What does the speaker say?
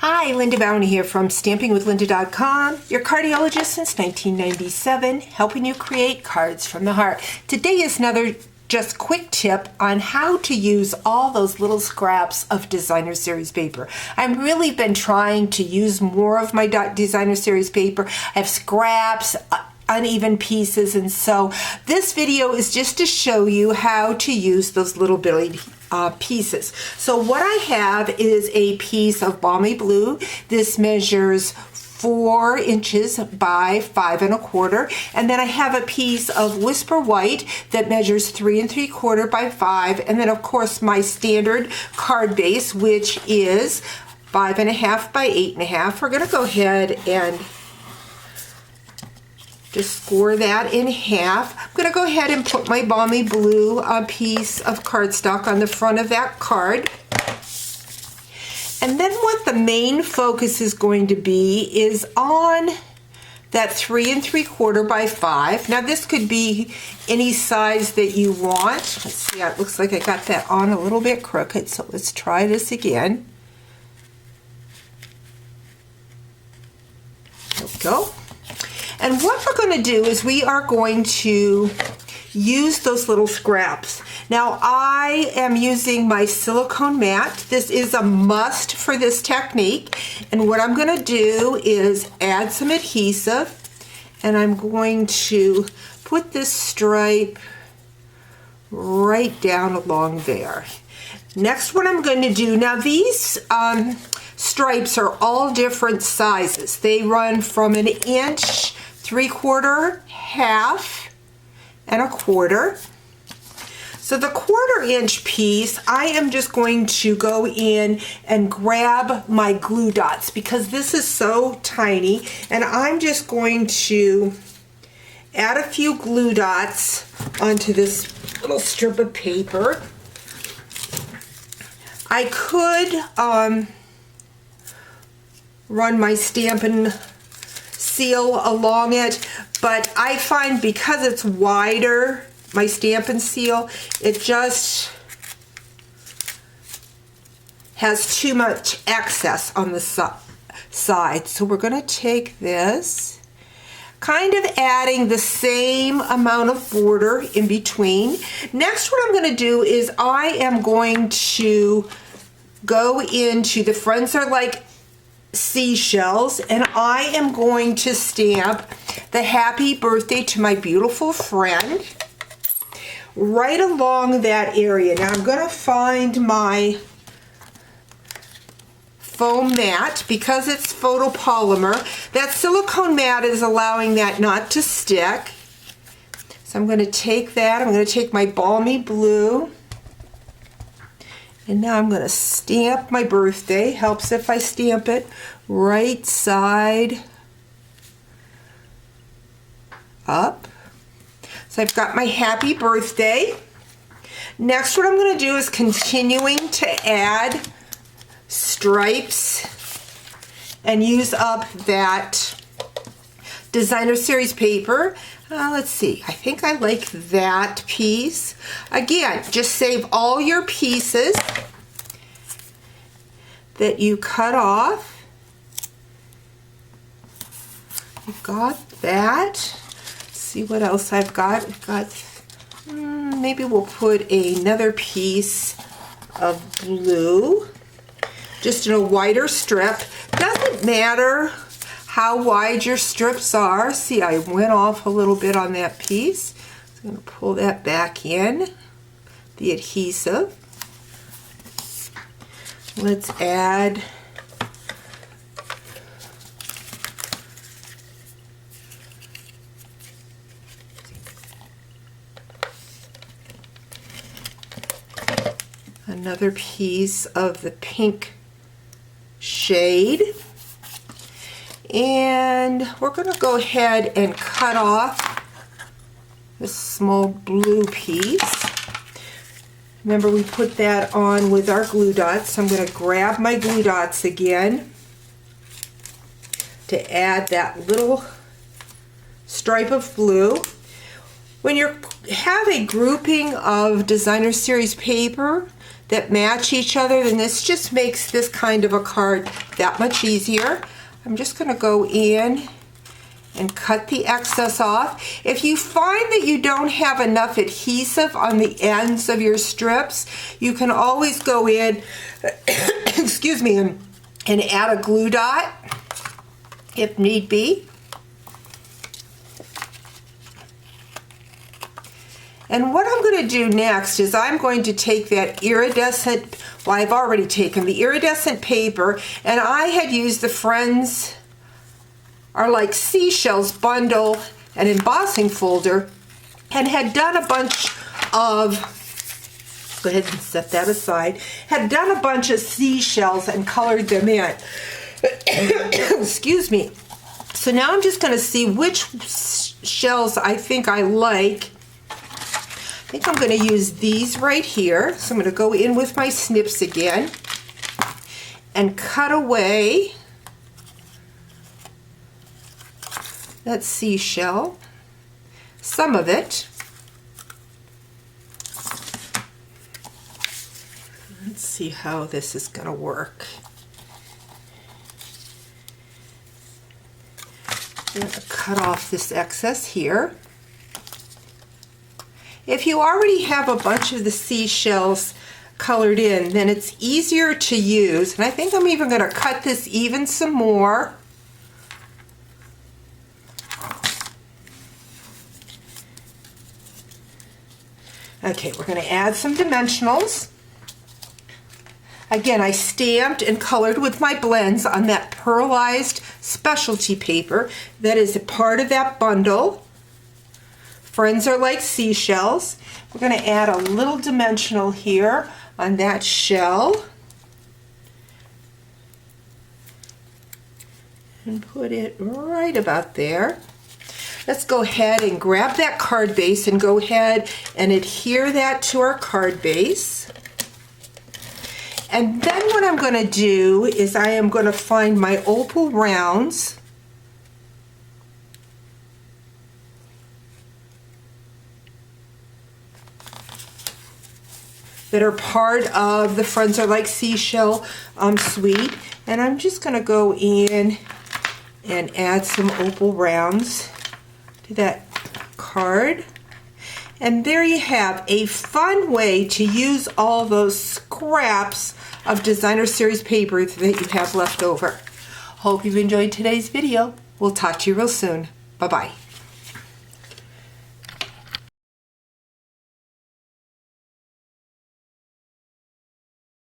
Hi, Linda Bounty here from StampingWithLinda.com, your cardiologist since 1997, helping you create cards from the heart. Today is another just quick tip on how to use all those little scraps of designer series paper. I've really been trying to use more of my designer series paper. I have scraps, uneven pieces, and so this video is just to show you how to use those little bitty pieces. So what I have is a piece of balmy blue. This measures 4 inches by 5 1/4, and then I have a piece of whisper white that measures 3 3/4 by 5, and then of course my standard card base, which is 5 1/2 by 8 1/2. We're going to go ahead and just score that in half. I'm going to go ahead and put my balmy blue piece of cardstock on the front of that card. And then what the main focus is going to be is on that 3 3/4 by 5. Now this could be any size that you want. Let's see, it looks like I got that on a little bit crooked, so let's try this again. There we go. And what we're going to do is we are going to use those little scraps. Now I am using my silicone mat. This is a must for this technique. And what I'm going to do is add some adhesive, and I'm going to put this stripe right down along there. Next, what I'm going to do, now these stripes are all different sizes. They run from 1 inch, 3/4, 1/2, and 1/4. So the 1/4 inch piece, I am just going to go in and grab my glue dots because this is so tiny, and I'm just going to add a few glue dots onto this little strip of paper. I could run my Stampin' Seal along it, but I find because it's wider, my Stampin' Seal, it just has too much excess on the side. So we're going to take this, kind of adding the same amount of border in between. Next, what I'm going to do is I am going to go into the Friends Are Like Seashells, and I am going to stamp the happy birthday to my beautiful friend right along that area. Now I'm going to find my foam mat because it's photopolymer. That silicone mat is allowing that not to stick. So I'm going to take that, I'm going to take my balmy blue, and now I'm going to stamp my birthday. Helps if I stamp it right side up. So I've got my happy birthday. Next, what I'm going to do is continuing to add stripes and use up that designer series paper. Let's see, I think I like that piece. Again, just save all your pieces that you cut off. I've got that. Let's see what else I've got. I've got, maybe we'll put another piece of blue, just in a wider strip. Doesn't matter how wide your strips are. See, I went off a little bit on that piece. So I'm going to pull that back in, the adhesive. Let's add another piece of the pink shade. And we're going to go ahead and cut off this small blue piece. Remember, we put that on with our glue dots. So I'm going to grab my glue dots again to add that little stripe of blue. When you have a grouping of designer series paper, that match each other, then this just makes this kind of a card that much easier. I'm just going to go in and cut the excess off. If you find that you don't have enough adhesive on the ends of your strips, you can always go in, excuse me, and add a glue dot if need be. And what I'm going to do next is I'm going to take that iridescent, well, I've already taken the iridescent paper, and I had used the Friends Are Like Seashells bundle and embossing folder, and had done a bunch of, go ahead and set that aside, had done a bunch of seashells and colored them in. Excuse me. So now I'm just going to see which shells I think I like. I think I'm going to use these right here. So I'm going to go in with my snips again and cut away that seashell, some of it. Let's see how this is going to work. I'm going to cut off this excess here. If you already have a bunch of the seashells colored in, then it's easier to use. And I think I'm even going to cut this even some more. Okay, we're going to add some dimensionals. Again, I stamped and colored with my blends on that pearlized specialty paper that is a part of that bundle. Friends Are Like Seashells. We're going to add a little dimensional here on that shell and put it right about there. Let's go ahead and grab that card base and go ahead and adhere that to our card base. And then what I'm going to do is I am going to find my opal rounds that are part of the Friends Are Like Seashell suite, and I'm just going to go in and add some opal rounds to that card. And there you have a fun way to use all those scraps of designer series paper that you have left over. Hope you've enjoyed today's video. We'll talk to you real soon. Bye-bye.